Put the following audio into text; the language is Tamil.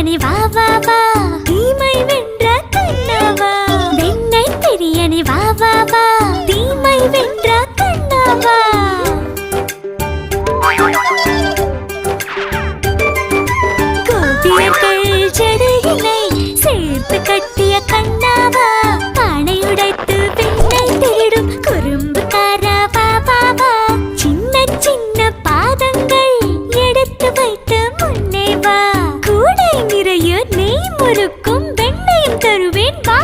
பிரியனே வா வா வா தீமை வென்ற கண்ணாவா வெண்ணை பிரியனே வா வா வா தீமை வென்ற கண்ணாவா கோபியர்கள் ஜடையினை சேர்த்து கட்டிய கண்ணாவா பானை உடைத்து வெண்ணை திருடும் குறும்புக்காரா வா வா வா சின்ன சின்ன பாதங்கள் எடுத்து வைத்து முன்னே வா கூடை நிறைய நெய் முறுக்கும் வெண்ணையும் தருவேன் வா